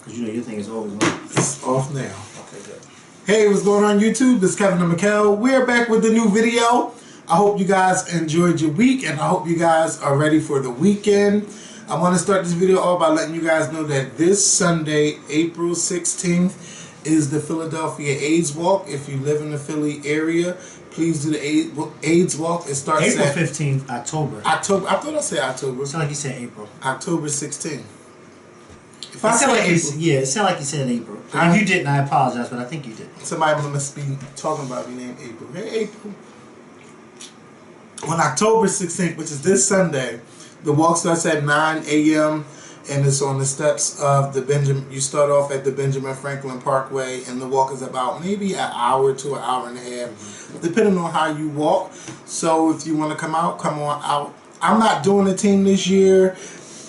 Because you know your thing is always on. It's off now. Okay, good. Hey, what's going on YouTube? This is Kevin and Mikkel. We're back with a new video. I hope you guys enjoyed your week and I hope you guys are ready for the weekend. I want to start this video off by letting you guys know that this Sunday, April 16th, is the Philadelphia AIDS Walk. If you live in the Philly area, please do the AIDS Walk. It starts April at 15th, October. I thought I said October. It sounded like you said April. October 16th. If It I said sounded like April, it sounded like you said April. If you didn't, I apologize, but I think you did. somebody must be talking about me named April. Hey, April. On October 16th, which is this Sunday, the walk starts at 9 a.m. and it's on the steps of the Benjamin. You start off at the Benjamin Franklin Parkway, and the walk is about maybe an hour to an hour and a half, depending on how you walk. So if you want to come out, come on out. I'm not doing a team this year.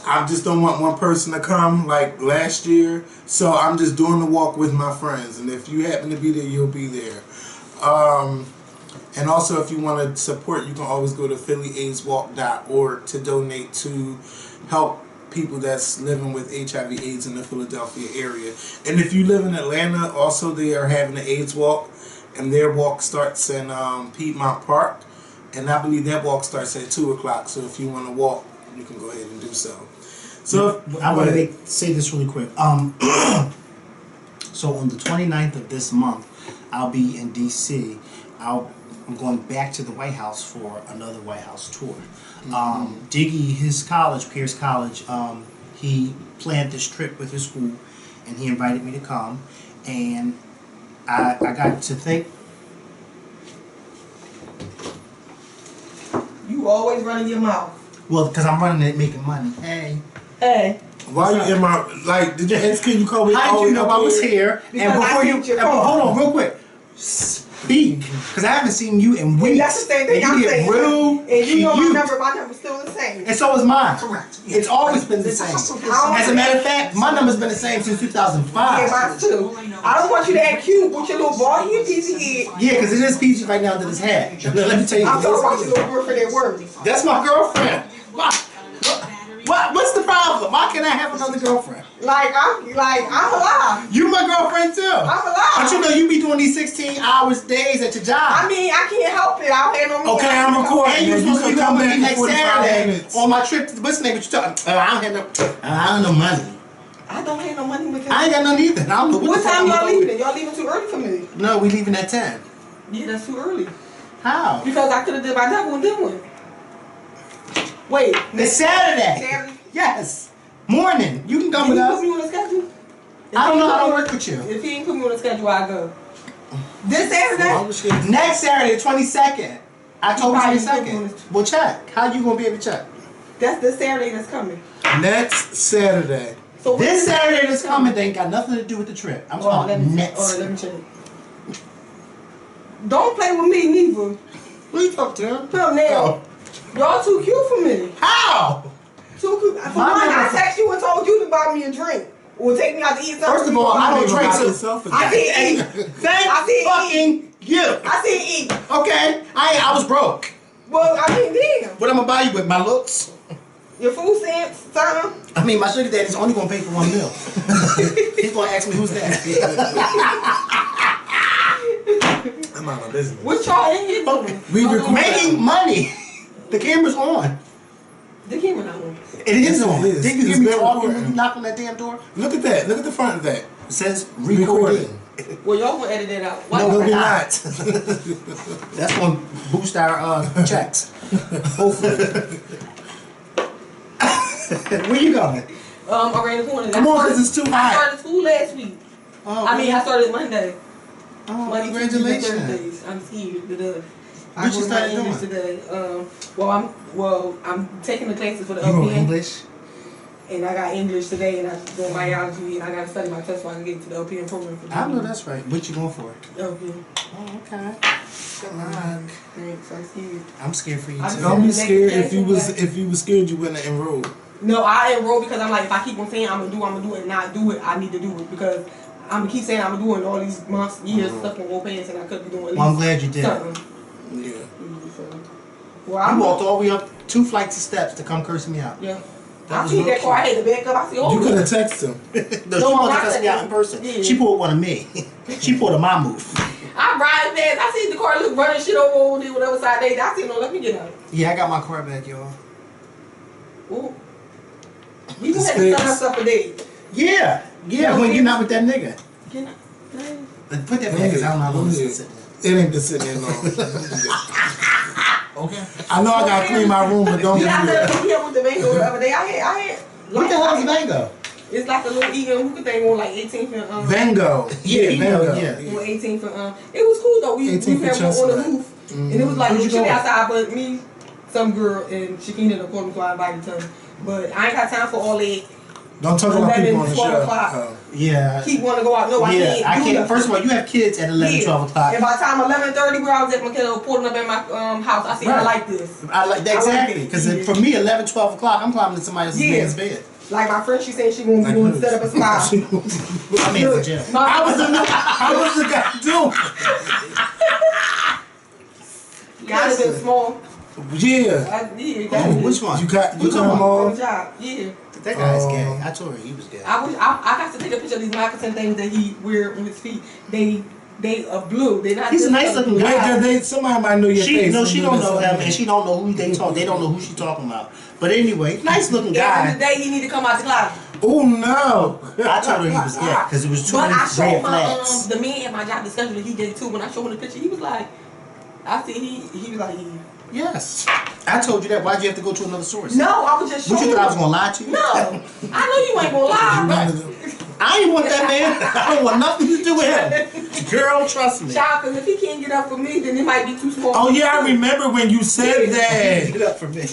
I just don't want one person to come like last year. So I'm just doing the walk with my friends. And if you happen to be there, you'll be there. And also, if you want to support, you can always go to PhillyAIDSWalk.org to donate to help people that's living with HIV/AIDS in the Philadelphia area. And if you live in Atlanta, also they are having an AIDS Walk. And their walk starts in Piedmont Park. And I believe that walk starts at 2 o'clock. So if you want to walk, you can go ahead and do so. So I want to say this really quick. So on the 29th of this month, I'll be in D.C. I'm going back to the White House for another White House tour. Diggy, his college, Pierce College, he planned this trip with his school, and he invited me to come. And I got to think. You always running your mouth. Well, because I'm running it, making money. Hey. why are you in my, like, did you ask, can you call me? How did you know I was here? Because And before I you, seen your hold car. on, real quick. Speak, because I haven't seen you in weeks. And that's the same thing and I'm you saying. get real And you know cute. my number's still the same. And so is mine. Correct. It's always been the same. As a matter of fact, my number's been the same since 2005. Yeah, mine too. I don't want you to act cute with your little ball here, piece of head. Yeah, because it is peachy right now that it's had. Let me tell you. I'm talking about your little girlfriend at work. That's my girlfriend. What's the problem? Why can't I have another girlfriend? Like I'm alive. You my girlfriend too. I'm alive. But you know you be doing these 16 hours days at your job. I mean, I can't help it. I don't have no means. Okay, I'm recording. And you supposed to be can coming come with me back next in 45 Saturday minutes. on my trip to what's the name? What you talking? I don't have no money. I don't have no money with you. I ain't got none either. I don't know What the fuck time I'm y'all gonna do. leaving? Y'all leaving too early for me. No, we leaving at 10. Yeah, that's too early. How? Because I could have did my double and then one. Wait. It's Saturday. Saturday? Yes. Morning. You can come Can with you us. put me on the schedule? I don't know how to work with you. If he ain't put me on the schedule, I go. This Saturday? Next Saturday, the 22nd. October Right, 22nd. Well, check. How you gonna be able to check? That's this Saturday that's coming. Next Saturday. So This Saturday that's coming, they ain't got nothing to do with the trip. I'm talking next. Alright, let me check. Don't play with me neither. Who you talking to? No, now. Y'all too cute for me. How? Too cute. For one, I text you and told you to buy me a drink. Or take me out to eat something. First of all, I don't drink, so I said eat. thank I said fucking you. I said eat. Okay, I was broke. Well, I mean, damn. What I'm gonna buy you with my looks? Your food stamps, something. I mean, my sugar daddy's only gonna pay for one meal. He's gonna ask me who's that. I'm out of business. What y'all in here doing? We recording. Making money. The camera's on. The camera not on. It is on. It is. Didn't you It's hear me been talking recording. when you knocked on that damn door? Look at that. Look at the front of that. It says recording. Well, y'all gonna edit that out. Why No, y'all- we're not. That's gonna boost our checks. Hopefully. Where you going? I ran the corner. Come on, because it's too I hot. started school last week. Oh, I mean, I started Monday. oh, Monday, Tuesdays, and congratulations. Thursdays. I'm scared. I What you go to my started English doing? today. I'm taking the classes for the You know LPN, English? and I got English today, and I'm doing biology, and I got to study my test so I can get to the LPN program for the I know that's right. What you going for? LPN. Oh, okay. Good luck. Thanks, I'm scared. I'm scared for you I too. Don't be scared. If you was scared, you wouldn't enroll. No, I enroll because I'm like, if I keep on saying I'm gonna do it, and not do it, I need to do it because I'm gonna keep saying I'm gonna do it all these months, years, stuff on pants, and I could be doing at least Well, I'm glad you did. something. Yeah. Well, I You walked all the way up 2 flights of steps to come cursing me out. Yeah. I see that car. I had to back up. I see, oh. You could have texted him. No, she wanted to cuss me out in person. Yeah. She pulled one of me. She pulled a my move. I'm riding fast. I see the car look running shit over there, whatever side they. I see, no, let me get out. Yeah, I got my car back, y'all. Ooh. We just had to set us up a date. Yeah. Yeah, when you're not with that nigga. Can I? Put that back, because I don't know how long this is sitting there. It ain't been sitting there long. Okay. I know I gotta clean my room, but don't do I that. said here with the mango the other day. I had. What the hell is mango? It's like a little eating hookah thing on like 18th and Vango. Yeah, Vango. Yeah. On 18th and it was cool though. We had one on the roof, and it was like Who'd you chilly go with? outside. But me, some girl, and Shakina the quarter, so I invited her. But I ain't got time for all that. Don't talk about people on the 12 show. o'clock. Yeah. Keep want to go out. No, I can't. I do can't. nothing. First of all, you have kids at 11, 12 o'clock. And by the time 11:30, where I was at McKenna, pulling up at my house, I said, I like this. I like that exactly. Because for me, 11, 12 o'clock, I'm climbing in somebody else's man's bed. Like my friend, she said she gonna be doing set up a spot. I mean, for Jim. How was the guy doing? Y'all have been small. Yeah. Which one? You got them On all? the job. Yeah. That guy's gay. I told her he was gay. I got to take a picture of these moccasin things that he wear on his feet. They are blue. They're not. He's a nice looking guy. Somebody might know your face. No, she don't know him, and she don't know who they talk. They don't know who she talking about. But anyway, nice looking guy. Every day he need to come out the closet. Oh no! I told her he was gay because it was too many But I showed red flags. the man at my job discussion that he gave too. When I showed him the picture, he was like, I see he was like, Yes. I told you that. Why'd you have to go to another source? no, I was just showing. What you thought I was gonna lie to you? No, I know you ain't gonna lie. I ain't want that man. I don't want nothing to do with him. Girl, trust me. Child, because if he can't get up for me, then it might be too small. Oh yeah, I remember when you said that. Get up for me.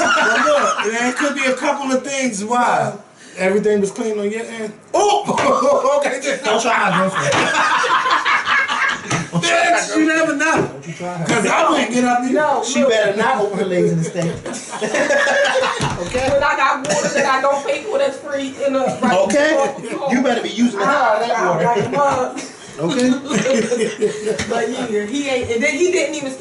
Well, look, there could be a couple of things. Why? Everything was clean on your end. Oh, okay. Don't try my girlfriend. Bitch, you never know. Because I wouldn't get up there. No, She better not open her legs in the stank. Okay? When I got water that I don't pay for that's free in the right Okay? You better be using that water. Okay? But yeah, he ain't, and then he didn't even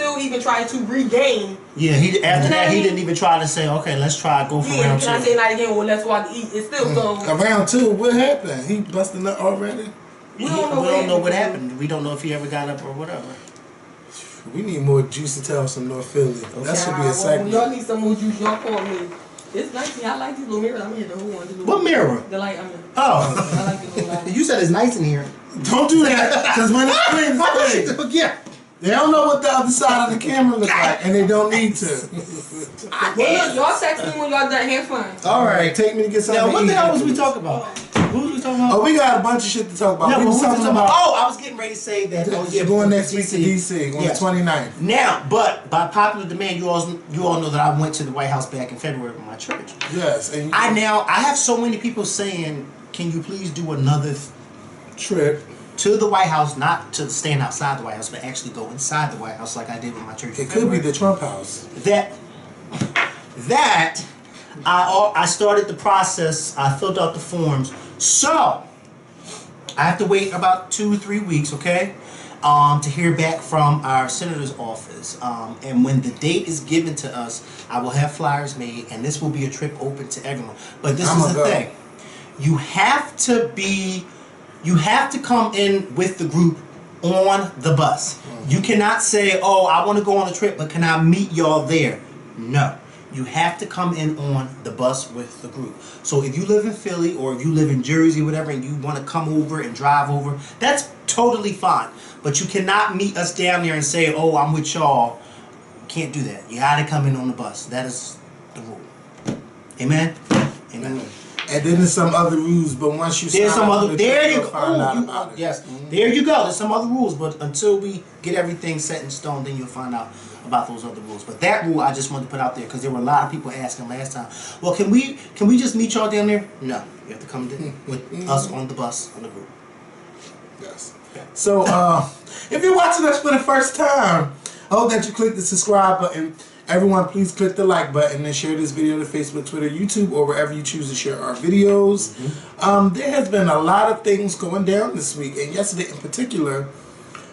try to regain. Yeah, after that he didn't even try to say, okay, let's try go for round can I two. say not again? Well, let's go out to eat. It's still so. Round two, what happened? He busted up already? We don't know what happened. We don't know if he ever got up or whatever. We need more juicy tales from North Philly. Okay. That should be a segment. Y'all need some more juice. Y'all call me. It's nice. I like these little mirrors. I'm here. The whole one. What mirror? The light. I'm in. Oh. I like the little light. You said it's nice in here. Don't do that, because when it's clean, it's clean. Yeah. They don't know what the other side of the camera looks like, and they don't need to. Well, look, y'all text me when y'all done. Have fun. All right, take me to get something. Now, what to the eat hell was we afterwards. talking about? Who was we talking about? Oh, we got a bunch of shit to talk about. No, we was talking about. Oh, I was getting ready to say that. Oh, yeah, going next week to DC on the 29th. Now, but by popular demand, you all know that I went to the White House back in February with my church. Yes, and I have so many people saying, "Can you please do another trip to the White House, not to stand outside the White House, but actually go inside the White House like I did with my church." It could be the Trump house. That I started the process. I filled out the forms. So I have to wait about 2 or 3 weeks, okay, to hear back from our senator's office. And when the date is given to us, I will have flyers made, and this will be a trip open to everyone. But this is the thing: you have to come in with the group on the bus. You cannot say, "Oh, I want to go on a trip, but can I meet y'all there?" No. You have to come in on the bus with the group. So if you live in Philly or if you live in Jersey, whatever, and you want to come over and drive over, that's totally fine. But you cannot meet us down there and say, "Oh, I'm with y'all." You can't do that. You got to come in on the bus. That is the rule. Amen? Amen. And then there's some other rules, but once you there's some other. There you go. Find out about it. Yes, there you go. There's some other rules, but until we get everything set in stone, then you'll find out about those other rules. But that rule I just wanted to put out there because there were a lot of people asking last time. Well, can we just meet y'all down there? No, you have to come with us on the bus on the group. Yes. So if you're watching us for the first time, I hope that you click the subscribe button. Everyone, please click the like button and share this video to Facebook, Twitter, YouTube, or wherever you choose to share our videos. There has been a lot of things going down this week, and yesterday in particular,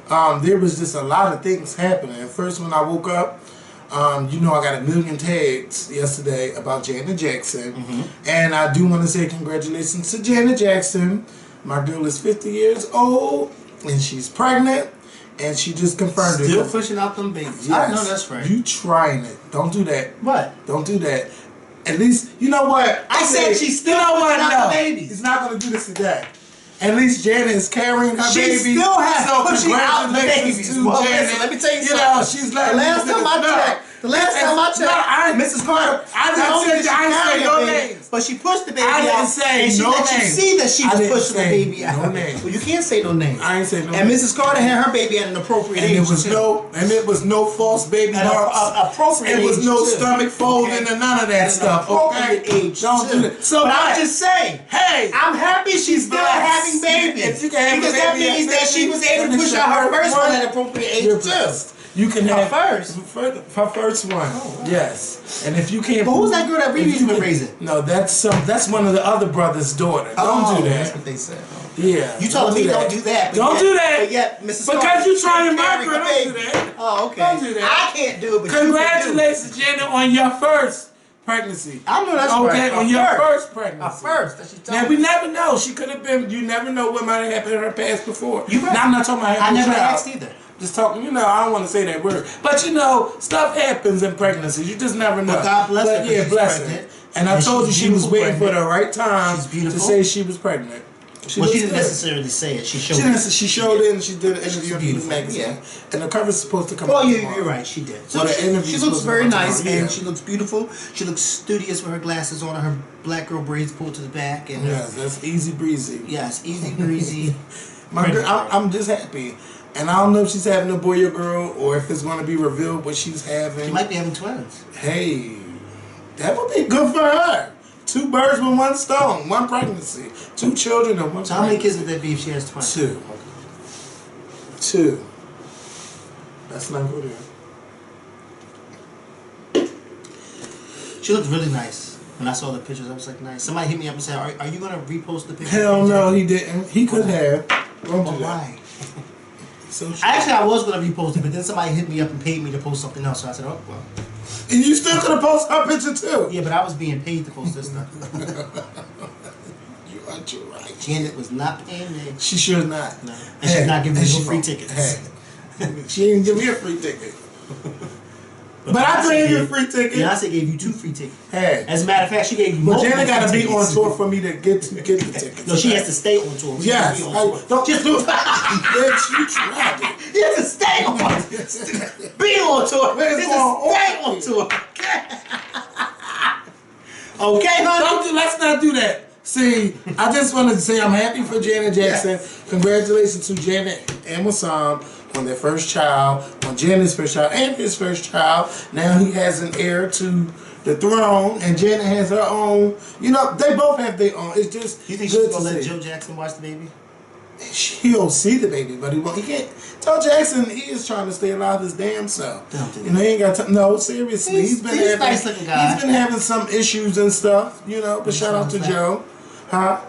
there was just a lot of things happening. First, when I woke up, You know, I got a million tags yesterday about Janet Jackson. And I do want to say congratulations to Janet Jackson. My girl is 50 years old, and she's pregnant, and she just confirmed it. Still pushing out them babies. Yes. I know that's right. You trying it. Don't do that. What? Don't do that. At least, you know what? I said she's still pushing out the babies. He's not going to do this today. At least Janet is carrying her baby. She still has pushing out the congratulations babies. to Well, Janet. listen, let me tell you something. know, she's like, The last time I checked, Mrs. Carter, I didn't say no names. but she pushed the baby I didn't out, say and she no let you names. see that she I was didn't pushing the say baby out. no names. Well, you can't say no names. I ain't say no And names. Mrs. Carter had her baby at an appropriate And age. it was no false baby bumps. Appropriate It was age, no too. stomach folding Okay. and none of that stuff. Okay, Appropriate age, don't too. do that. So But I'm just saying, hey, I'm happy she's still having babies. If you can have because a that baby means at that she 50, was able to then push it's out her your first one. one at an appropriate age You're too. blessed. You can Her have first? her first one. Oh, wow. Yes, and if you can't, But who's that girl that if Riri's you been can- raising? No, that's one of the other brothers' daughter. Don't do That's that. what they said. Yeah, You telling me don't do that. But Don't yet, do that. But yet, Mrs. Because Carter, you trying to carrying mark her. a Don't do baby. that. Oh, okay. Don't do that. I can't do it, but Congratulations, Janet, on your first pregnancy. I know that's okay, right. on your first pregnancy. A first. That she told Now me. we never know. She could have been. You never know what might have happened in her past before. You right. Now I'm not talking about I having a never child. asked either. Just talking. You know, I don't want to say that word, but you know, stuff happens in pregnancies. You just never know. But God bless her. But yeah, She's bless pregnant. her. And I told you she's she was beautiful waiting for pregnant. the right time She's beautiful. to say she was pregnant. She Well, she looks didn't good. necessarily say it. She showed She it. didn't. She showed it, and she did an interview in the beautiful. magazine. Yeah. And the cover's supposed to come. Oh, out yeah, tomorrow. you're right. She did. So Well, the she interview's looks supposed to very come nice, tomorrow, and yeah. she looks beautiful. She looks studious with her glasses on, her black girl braids pulled to the back, and Yes, that's easy breezy. yes, easy breezy. My girl, I'm just happy. And I don't know if she's having a boy or girl, or if it's going to be revealed what she's having. She might be having twins. Hey, that would be good for her. 2 birds with 1 stone, 1 pregnancy, 2 children and 1. So how many kids would that be if she has twins? 2. 2. That's not good. She looked really nice. When I saw the pictures, I was like, nice. Somebody hit me up and said, are you going to repost the picture? Hell no, he didn't. He could have. Don't do that. Why? So Actually, I was going to repost it, but then somebody hit me up and paid me to post something else. So I said, oh, well. and you still could have posted her picture too. Yeah, but I was being paid to post this stuff. You are too right. Janet was not paying me. She should not. No. And she's not giving me no free won't. tickets. Hey. She didn't give me a free ticket. But I gave you a free ticket. Beyonce gave you 2 free tickets. Hey. As a matter of fact, she gave you But multiple Janet got to free be on tickets. tour for me to get the tickets. No, she has to stay on tour. She Yes. has to be on tour. Don't Just bitch, you tried it. She has to stay on. Be on tour. Let's Just go stay on tour. Okay, honey. Let's not do that. See, I just wanted to say I'm happy for Janet Jackson. Yes. Congratulations to Janet and Wassam on their first child, on Janet's first child, and his first child. Now he has an heir to the throne, and Janet has her own. You know, they both have their own. It's just You think good she's gonna to let see. Joe Jackson watch the baby? He'll see the baby, but he won't. He can't. Joe Jackson, he is trying to stay alive his damn self. Don't You know, he ain't got time. No, seriously, He's a nice-looking guy. He's been having some issues and stuff. You know, but shout out to Joe, huh?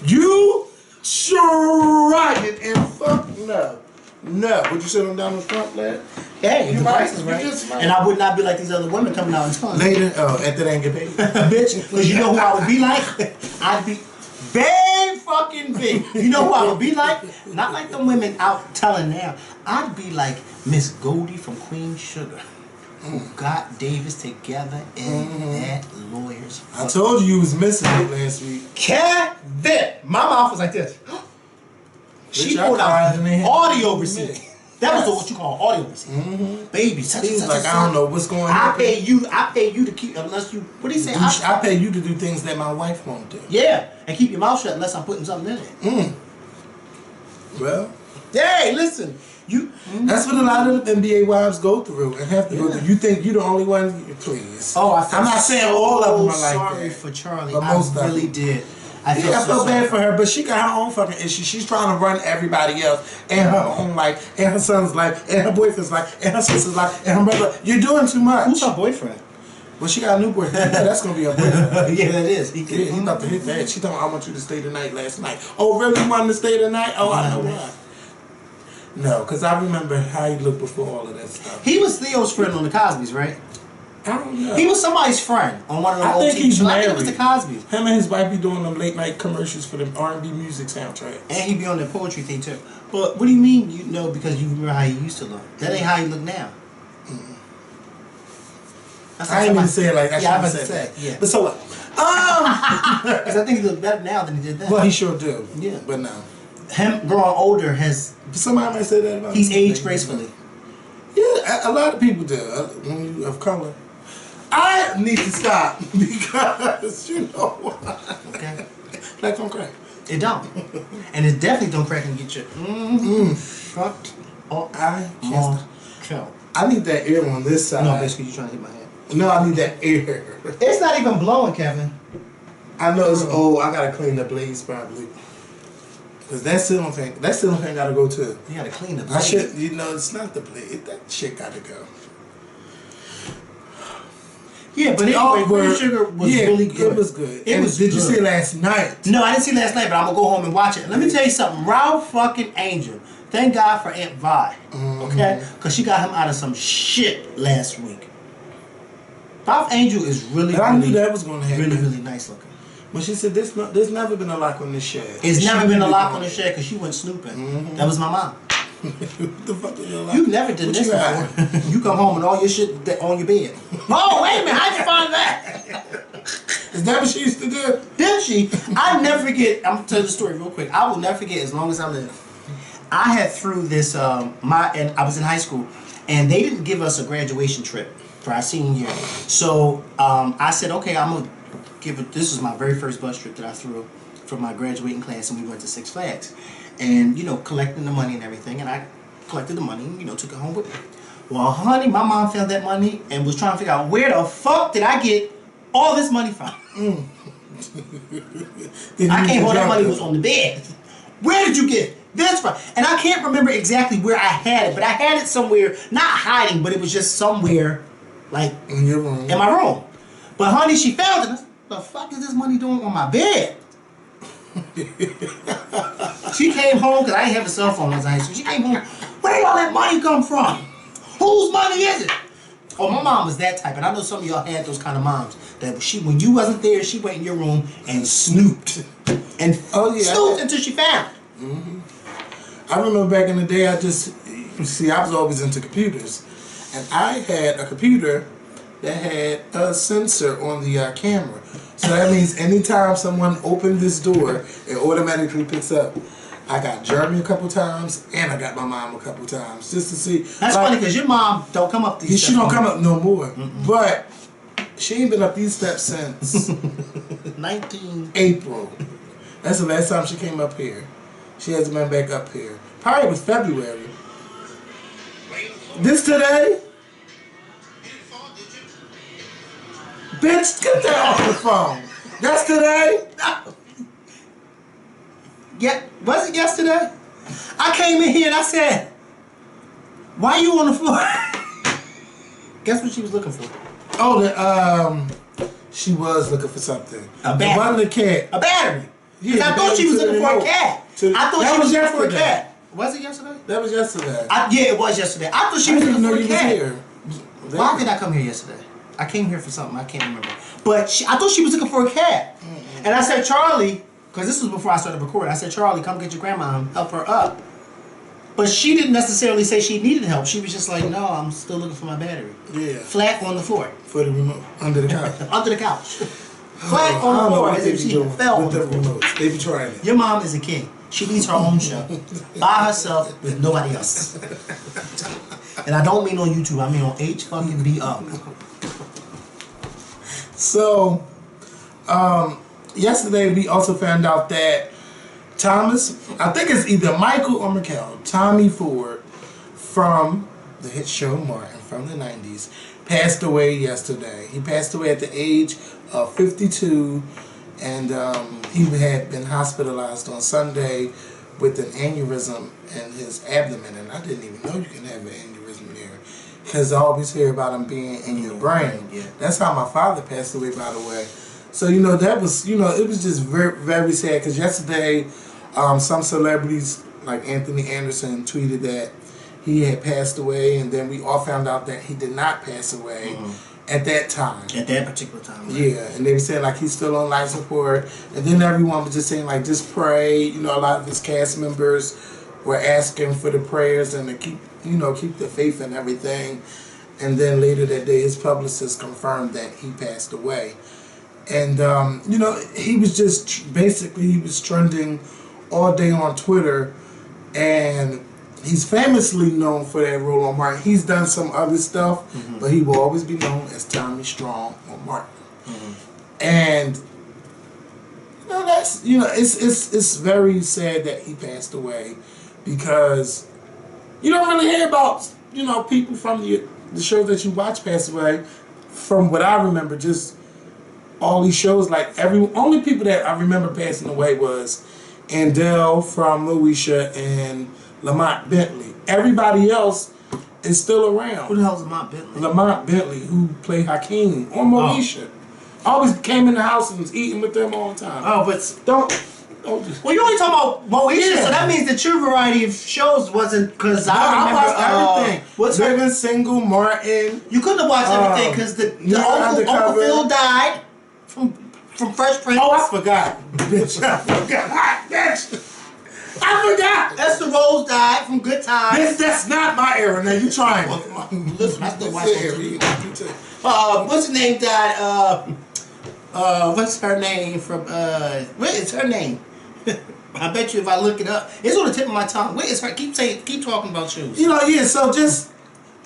You tried it and fuck no. Would you sit on down the front, lad? Hey, You the might- price is you right. just might. And I would not be like these other women coming out and telling me. Later, after they ain't get paid. Bitch, because you know who I would be like? I'd be big fucking big. You know who I would be like? Not like the women out telling now. I'd be like Miss Goldie from Queen Sugar, who got Davis together in that lawyer's. I told you was missing it last week. Kevin! My mouth was like this. She Bitch, I pulled cried out and they had audio to receipt. admit. That was Yes. what you call audio receipt. Baby, such He and was such like, and I don't such. know what's going on. I pay you to keep, unless you, what do you say? I pay you to do things that my wife won't do. Yeah, and keep your mouth shut unless I'm putting something in it. Well, Hey, listen, you. that's what a lot of NBA wives go through and have to go through. You think you the only one? Please. Oh, I felt I'm not saying all of them are like sorry that. for Charlie. But most I of really them. did. I feel so bad for her, but she got her own fucking issues. She's trying to run everybody else and her own life, and her son's life, and her boyfriend's life, and her sister's life, and her brother. You're doing too much. Who's her boyfriend? Well, she got a new boyfriend. Yeah, that's gonna be her boyfriend. Yeah, that is. He Yeah, he about to hit that. She told me, I want you to stay the night last night. Oh, really? You wanted to stay the night? Oh, I know why. No, because I remember how he looked before all of that stuff. He was Theo's friend on the Cosby's, right? I don't know. He was somebody's friend on one of the I old think TV he's shows. I married. think it was the Cosby's. Him and his wife be doing them late night commercials for the R&B music soundtrack. And he be on that poetry thing too. But what do you mean you know because you remember how he used to look? That ain't how he look now. That's I ain't even say it like that. Yeah, I was said about to say. that. Yeah. But so what? Because I think he look better now than he did then. Well, he sure do. Yeah. But no. Him growing older has... Somebody might say that about He's him. aged gracefully. Yeah, a lot of people do. When you of color. I need to stop because you know what? Okay. Like don't crack. It don't. And it definitely don't crack and get you fucked up. I can't. Kill. I need that air on this side. No, basically you trying to hit my head. No, I need that air. It's not even blowing, Kevin. I know it's old. I gotta clean the blades probably. Cause that ceiling fan gotta go too. You gotta clean the blade. I should, you know, it's not the blade. That shit gotta go. Yeah, but anyway, Green Sugar was really good. It was good. Did you see last night? No, I didn't see last night, but I'm gonna go home and watch it. And let me tell you something. Ralph fucking Angel. Thank God for Aunt Vi. Okay? Because she got him out of some shit last week. Ralph Angel is really, and I knew that was gonna happen. really, really nice looking. When she said, there's never been a lock on this shed. It's never been a lock on the shed because she went snooping. That was my mom. What the fuck is your lock? You never did this before. You come home and all your shit on your bed. Oh, wait a minute. How'd you find that? Is that what she used to do? Did she? I never forget. I'm gonna tell you the story real quick. I will never forget as long as I live. I had through this and I was in high school, and they didn't give us a graduation trip for our senior year. So I said, okay, I'm gonna give it. This was my very first bus trip that I threw for my graduating class, and we went to Six Flags, and collecting the money and everything, and I collected the money, and took it home with me. Well, honey, my mom found that money and was trying to figure out where the fuck did I get all this money from. I came home, that money was on the bed. Where did you get this from? And I can't remember exactly where I had it, but I had it somewhere, not hiding, but it was just somewhere, like, in your room. In my room. But honey, she found it. The fuck is this money doing on my bed? She came home, because I didn't have a cell phone when I was in high school. She came home, where did all that money come from? Whose money is it? Oh, my mom was that type, and I know some of y'all had those kind of moms that when you wasn't there, she went in your room and snooped. And snooped until she found it. Mm-hmm. I remember back in the day, I was always into computers. And I had a computer that had a sensor on the camera. So that means anytime someone opened this door, it automatically picks up. I got Jeremy a couple times, and I got my mom a couple times, just to see. That's funny, because your mom don't come up these steps. She don't come up no more. But she ain't been up these steps since 19 April. That's the last time she came up here. She hasn't been back up here. Probably was February. This today? Bitch, get that off the phone. That's today? Yeah, was it yesterday? I came in here and I said, why you on the floor? Guess what she was looking for? Oh, she was looking for something. A battery. The one of the cat. A battery. Because Yeah, I thought she was looking for a cat. I thought she was looking for a yesterday. cat. Was it yesterday? That was yesterday. Yeah, it was yesterday. I thought she was looking for a cat. Here. Why did I come here yesterday? I came here for something. I can't remember. But I thought she was looking for a cat. And I said, Charlie, because this was before I started recording, I said, Charlie, come get your grandma and help her up. But she didn't necessarily say she needed help. She was just like, no, I'm still looking for my battery. Yeah. Flat on the floor. For the remote. Under the couch. Under the couch. Flat on the floor as if she fell on the floor. Remotes. They be trying it. Your mom is a king. She needs her own show. By herself with nobody else. And I don't mean on YouTube, I mean on HBUP. So, yesterday we also found out that Thomas, I think it's either Michael or Mikkel, Tommy Ford from the hit show Martin from the 90s, passed away yesterday. He passed away at the age of 52, and he had been hospitalized on Sunday with an aneurysm in his abdomen, and I didn't even know you can have an aneurysm there, because I always hear about them being in your brain. Yeah. That's how my father passed away, by the way. So, that was, it was just very, very sad, because yesterday, some celebrities like Anthony Anderson tweeted that he had passed away, and then we all found out that he did not pass away at that time. At that particular time. Right? Yeah, and they were saying like he's still on life support, and then everyone was just saying like just pray. You know, a lot of his cast members were asking for the prayers and to keep the faith and everything. And then later that day, his publicist confirmed that he passed away. And he was just basically he was trending all day on Twitter, and he's famously known for that role on Martin. He's done some other stuff, but he will always be known as Tommy Strong on Martin. And it's very sad that he passed away, because you don't really hear about people from the shows that you watch pass away. From what I remember, just all these shows, like only people that I remember passing away was Andell from Moesha and Lamont Bentley. Everybody else is still around. Who the hell is Lamont Bentley? Lamont Bentley, who played Hakeem on Moesha. Always came in the house and was eating with them all the time. Oh, but don't well, you only talking about Moesha, so that means the true variety of shows wasn't, because I remember everything. What's Living Single, Martin. You couldn't have watched everything because the Uncle Phil died from Fresh Prince. Oh, I forgot. Bitch, I forgot. Bitch. I forgot. Esther Rose died from Good Times. That's not my era. Now you trying. Listen, I still watch it. What's her name died? What's her name from? What is her name? I bet you if I look it up, it's on the tip of my tongue. What is her? Keep talking about shoes. So just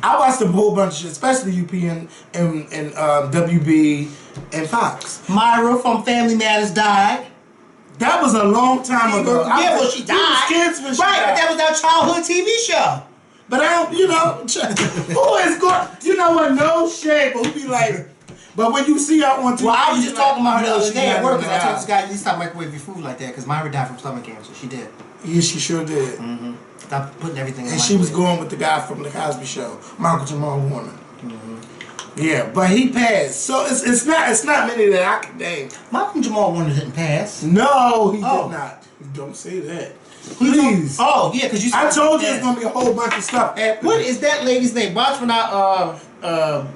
I watched a whole bunch of shit, especially UP and WB and Fox. Myra from Family Matters died. That was a long time ago. Yeah, well, she died. We was kids when she died. But that was our childhood TV show. But I don't, who is going? You know what? No shade, but we be like. But when you see her on TV, well, I was just talking about her the no, other day at work, because I told this guy, you stop microwaving your food like that, because Myra died from stomach cancer. She did. Yeah, she sure did. Stop putting everything in and the she was microwave. going with the guy from the Cosby Show, Michael Jamal Warner. Yeah, but he passed. So it's not many that I can name. Michael Jamal Warner didn't pass. No, he did not. Don't say that. Please. Oh, yeah, because you said I told you there's going to be a whole bunch of stuff happening. What is that lady's name? Watch when I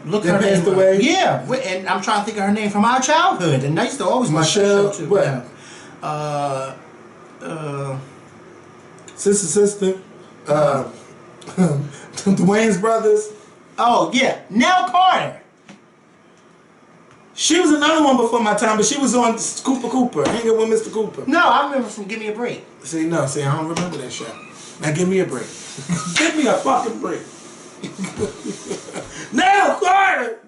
look that her name passed away? Yeah, and I'm trying to think of her name from our childhood. And I used to always watch Michelle, that show too. what? Sister. The Wayans brothers. Oh, yeah. Nell Carter. She was another one before my time, but she was on Cooper, hanging with Mr. Cooper. No, I remember from Give Me a Break. See, I don't remember that show. Now give me a break. Give me a fucking break. Nell Carter!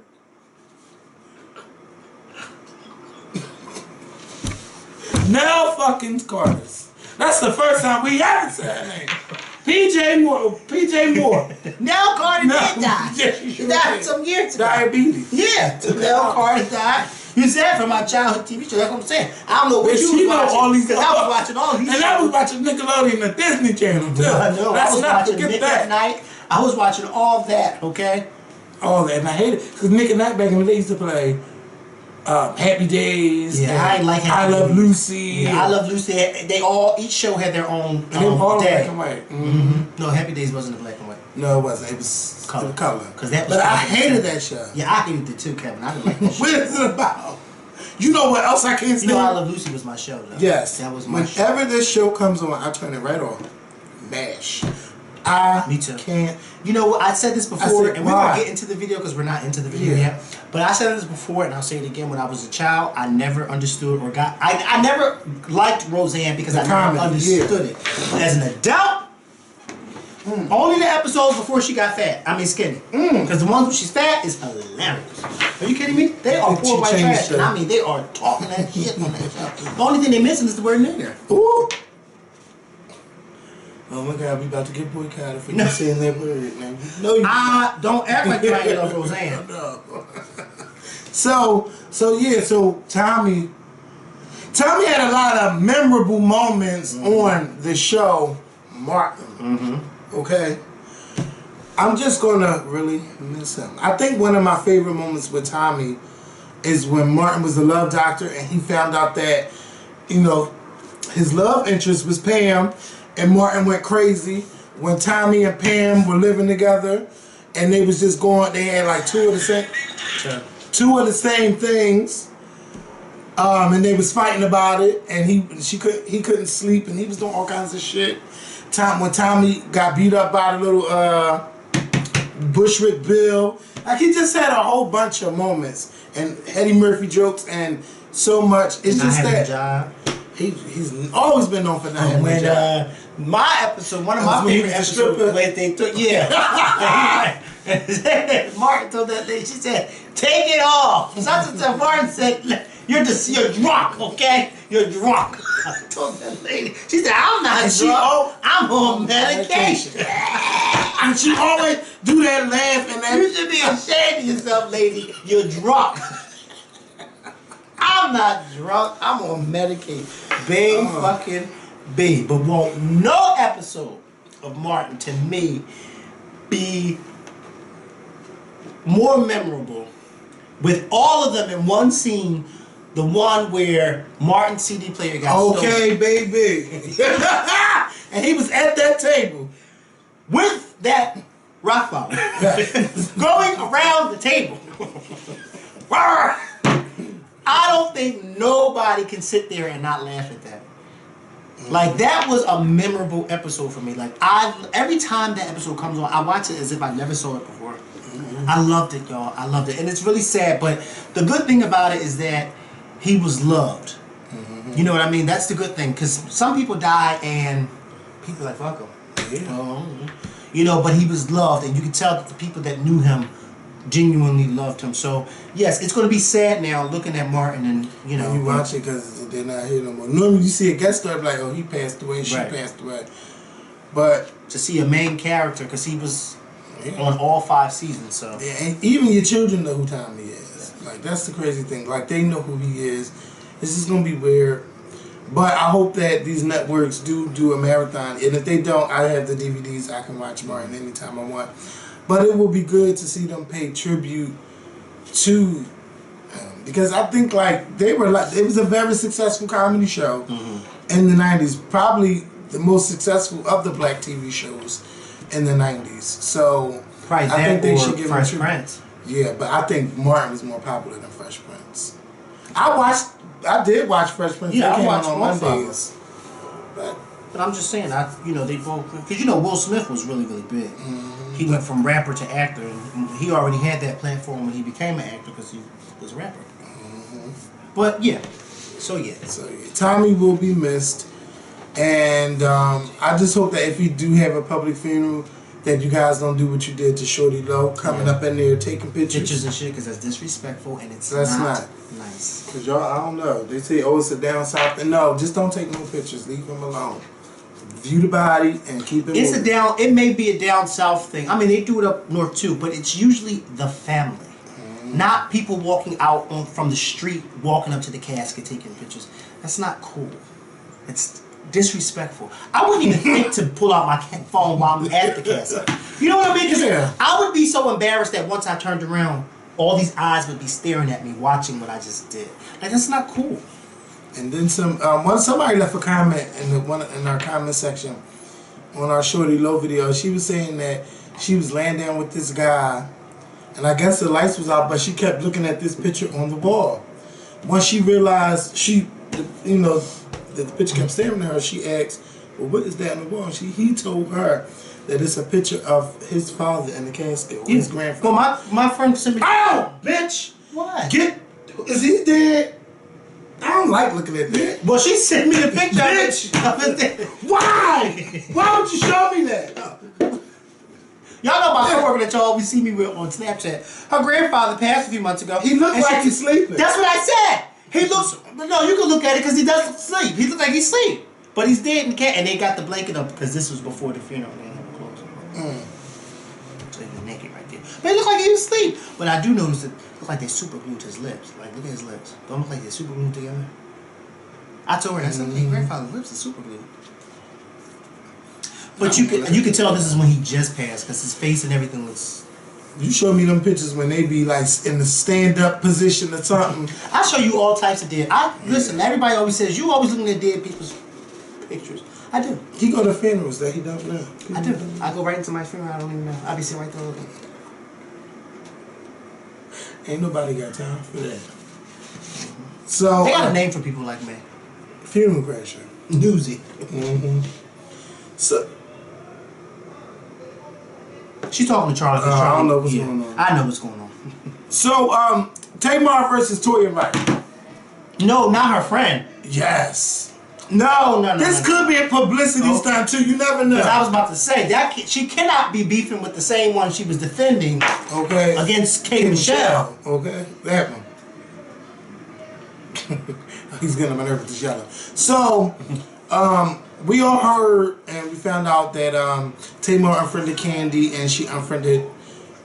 Nell fucking Carter's. That's the first time we ever said her name. PJ Moore. Nell Carter did die. Yeah, she She died some years ago. Diabetes. Yeah, Nell Carter died. You said from my childhood TV show. That's what I'm saying. I don't know what But you she was know watching. all these Because I was watching all these And I was watching Nickelodeon and Disney Channel too. I know. I was watching Nick that. at Night. I was watching all that, okay? All that. And I hate it. Because Nick at Night back in the day used to play Happy Days. Yeah, I like Happy I Love Days. Lucy. Yeah, I Love Lucy. Each show had their own And they were all day. black and white. No, Happy Days wasn't in black and white. No, it wasn't. It was color. Because that was But I Kevin. hated that show. Yeah, I hated it too, Kevin. I didn't like that show. What is it about? You know what else I can't stand? I Love Lucy was my show, though. Yes. That was my show. Whenever this show comes on, I turn it right on. MASH. Me too. Can't. You know what? I said this before, and we why? won't get into the video because we're not into the video yet. But I said this before, and I'll say it again. When I was a child, I never understood or got. I never liked Roseanne because I never understood it. But as an adult, only the episodes before she got fat. I mean skinny. Because the ones where she's fat is hilarious. Are you kidding me? They are poor white trash, and I mean they are talking that shit on that show. The only thing they're missing is the word nigger. Ooh. Oh my God, we about to get boycotted for you saying that word, man. No, you don't act like you ain't love Roseanne. No. So Tommy had a lot of memorable moments on the show Martin. Okay? I'm just gonna really miss him. I think one of my favorite moments with Tommy is when Martin was the love doctor and he found out that, his love interest was Pam, and Martin went crazy. When Tommy and Pam were living together, and they was just going, they had like two of the same things, and they was fighting about it, and he couldn't sleep, and he was doing all kinds of shit. When Tommy got beat up by the little Bushwick Bill, like he just had a whole bunch of moments and Eddie Murphy jokes and so much. It's just that job. He's always been known for not having a job. My episode, one of my favorite episodes, where they took, Martin told that lady, she said, "Take it off." Martin said, "You're drunk, okay? You're drunk." I told that lady. She said, "I'm not drunk. I'm on medication." And she always do that laugh and that. You should be ashamed of yourself, lady. You're drunk. I'm not drunk. I'm on medication. Fucking B. But won't no episode of Martin to me be more memorable with all of them in one scene. The one where Martin's CD player got stolen. Okay, baby. And he was at that table with that rock bottle going around the table. I don't think nobody can sit there and not laugh at that. Like, that was a memorable episode for me. Like, every time that episode comes on, I watch it as if I never saw it before. I loved it, y'all. I loved it. And it's really sad, but the good thing about it is that he was loved. You know what I mean? That's the good thing. Because some people die and people are like, fuck him. You know, but he was loved. And you can tell that the people that knew him genuinely loved him. So, yes, it's going to be sad now looking at Martin and, you know. And you watch it because they're not here no more. Normally you see a guest star like, oh, he passed away, she passed away. But to see a main character, because he was on all 5 seasons. So and even your children know who Tommy is. Like, that's the crazy thing. Like, they know who he is. This is going to be weird. But I hope that these networks do a marathon. And if they don't, I have the DVDs. I can watch Martin anytime I want. But it will be good to see them pay tribute to because I think like it was a very successful comedy show in the 90s. Probably the most successful of the black TV shows in the 90s. So I think they should give Fresh Prince. Yeah, but I think Martin was more popular than Fresh Prince. I did watch Fresh Prince. Yeah, I watched on Mondays. But I'm just saying, they both, because Will Smith was really, really big. He went from rapper to actor, and he already had that platform when he became an actor because he was a rapper. But yeah, so Tommy will be missed, and I just hope that if you do have a public funeral, that you guys don't do what you did to Shorty Low, coming up in there taking pictures and shit, because that's disrespectful and it's not nice. Because y'all, I don't know. They say, oh, it's a down south. And no, just don't take no pictures. Leave them alone. View the body and keep it moving. It may be a down south thing. I mean, they do it up north too, but it's usually the family. Not people walking out from the street, walking up to the casket, taking pictures. That's not cool. It's disrespectful. I wouldn't even think to pull out my phone while I'm at the casket. You know what I mean? Because I would be so embarrassed that once I turned around, all these eyes would be staring at me, watching what I just did. Like, that's not cool. And then somebody left a comment in our comment section on our Shorty Low video. She was saying that she was laying down with this guy, and I guess the lights was out, but she kept looking at this picture on the wall. Once she realized that the picture kept staring at her, she asked, "Well, what is that on the wall?" He told her that it's a picture of his father in the casket, or his grandfather. Well, my friend sent me. Oh, bitch! What? Is he dead? I don't like looking at that. Well, she sent me the picture. Bitch! Why? Why would you show me that? Y'all know my coworker that y'all always see me with on Snapchat. Her grandfather passed a few months ago. He looked like he's sleeping. That's what I said. He looks. No, you can look at it because he doesn't sleep. He looks like he's asleep, but he's dead and can't. And they got the blanket up because this was before the funeral. They didn't have clothes on. So he was naked right there. But it looked like he was asleep. But I do notice that it looked like they super glued his lips. Like, look at his lips. Don't look like they're super glued together. I told her, I said, hey, grandfather's lips are super glued. But you can tell this is when he just passed because his face and everything looks. You show me them pictures when they be like in the stand-up position or something. I show you all types of dead. Listen, everybody always says you always looking at dead people's pictures. I do. He go to funerals that he don't know. I do. I go right into my funeral. I don't even know. I be sitting right there looking. Ain't nobody got time for that. So They got a name for people like me. Funeral crasher. Newsy. So She's talking to Charlie. I don't know what's going on. I know what's going on. So Tamar versus Toya Wright. No, not her friend. Yes. No. This could be a publicity stunt too. You never know. Because I was about to say that she cannot be beefing with the same one she was defending. Okay. Against K. Michelle. Okay, that one. He's getting my nerve with this yellow. So, we all heard and we found out that Tamar unfriended Candy and she unfriended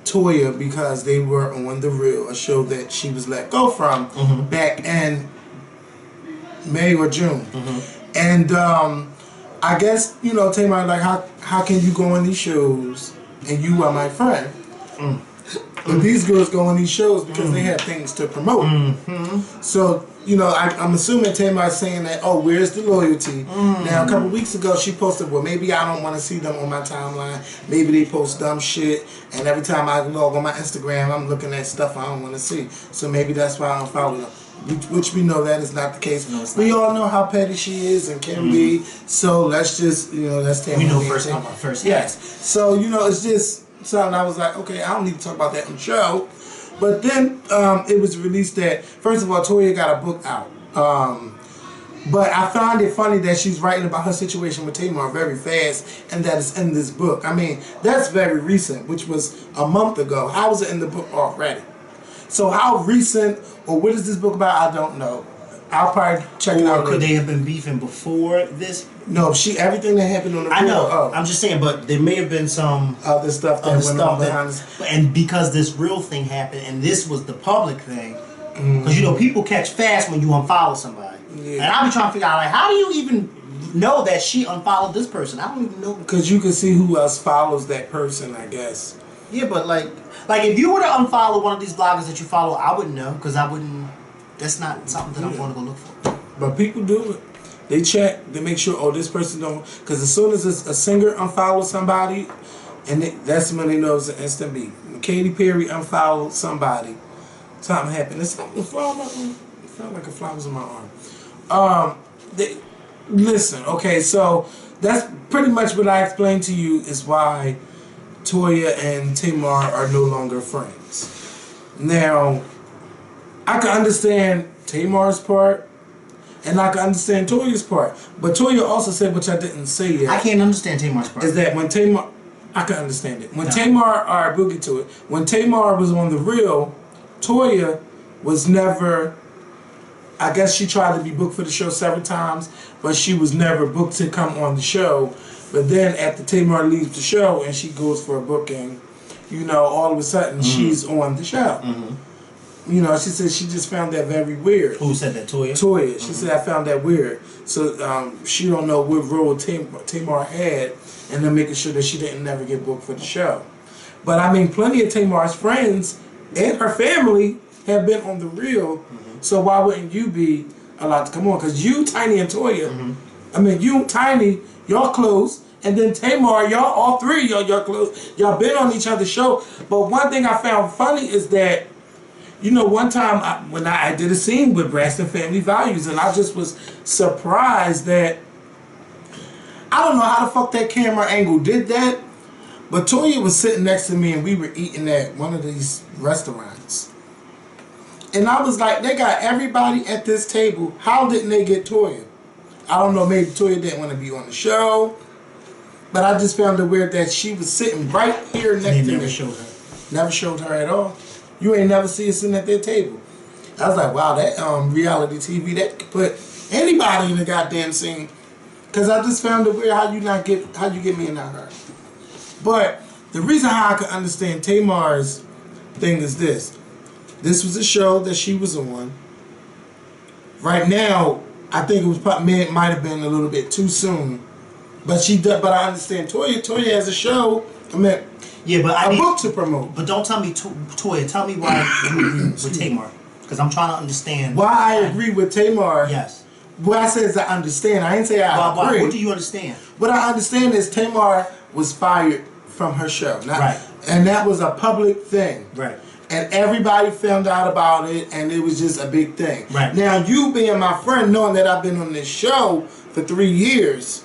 Toya because they were on The Real, a show that she was let go from back in May or June. And I guess, you know, Tamar, like, how can you go on these shows and you are my friend? But these girls go on these shows because they have things to promote. So, you know, I'm assuming Tamar's saying that, oh, where's the loyalty? Now, a couple weeks ago, she posted, well, maybe I don't want to see them on my timeline. Maybe they post dumb shit. And every time I log on my Instagram, I'm looking at stuff I don't want to see. So maybe that's why I don't follow them. Which we know that is not the case. No, we all know how petty she is and can be. So let's just, you know, let's take We know first. Yes. So, you know, it's just something I was like, okay, I don't need to talk about that on the show. But then it was released that, first of all, Toya got a book out. But I found it funny that she's writing about her situation with Tamar very fast and that it's in this book. I mean, that's very recent, which was a month ago. How is it in the book already? So how recent, or what is this book about? I don't know. I'll probably check it out. Or could they have been beefing before this? No, everything that happened on the I know. I'm just saying, but there may have been some other stuff that went on behind us. And because this real thing happened, and this was the public thing, because you know people catch fast when you unfollow somebody, and I be trying to figure out like how do you even know that she unfollowed this person? I don't even know. Because you can see who else follows that person, I guess. Yeah, but like if you were to unfollow one of these bloggers that you follow, I wouldn't know because I wouldn't. That's not something that I'm going to go look for. But people do it. They check. They make sure. Oh, this person don't. Because as soon as a singer unfollows somebody, and that's when they know it's an instant beef. When Katy Perry unfollowed somebody, something happened. It's something it felt like a fly was in my arm. Listen. Okay, so that's pretty much what I explained to you is why Toya and Tamar are no longer friends. Now, I can understand Tamar's part, and I can understand Toya's part. But Toya also said, which I didn't say yet. I can't understand Tamar's part. Is that when Tamar, I can understand it. When Tamar, alright, we'll get to it. When Tamar was on The Real, Toya was never, I guess she tried to be booked for the show several times, but she was never booked to come on the show. But then after Tamar leaves the show and she goes for a booking, you know, all of a sudden she's on the show. You know, she said she just found that very weird. Who said that, Toya? Toya. She said, I found that weird. So she don't know what role Tamar had and then making sure that she didn't never get booked for the show. But I mean, plenty of Tamar's friends and her family have been on The Real. So why wouldn't you be allowed to come on? Because you, Tiny, and Toya, I mean, you, Tiny, y'all close. And then Tamar, y'all, all three of y'all close. Y'all been on each other's show. But one thing I found funny is that, you know, one time when I did a scene with Braxton Family Values, and I just was surprised that, I don't know how the fuck that camera angle did that, but Toya was sitting next to me and we were eating at one of these restaurants. And I was like, they got everybody at this table. How didn't they get Toya? I don't know, maybe Toya didn't want to be on the show, but I just found it weird that she was sitting right here next to me. Never showed her. Never showed her at all. You ain't never see her sitting at their table. I was like, wow, that reality TV, that could put anybody in the goddamn scene. Because I just found it weird how you get me and not her. But the reason how I can understand Tamar's thing is this. This was a show that she was on. Right now, I think it might have been a little bit too soon. But I understand Toya has a show. I mean, yeah, but a book to promote. But don't tell me, Toya. Tell me why you agree with Tamar, because I'm trying to understand why I agree with Tamar. Yes. what I said is I understand. I didn't say I agree. What do you understand? What I understand is Tamar was fired from her show. Right. And that was a public thing. Right. And everybody found out about it, and it was just a big thing. Right. Now, you being my friend, knowing that I've been on this show for 3 years,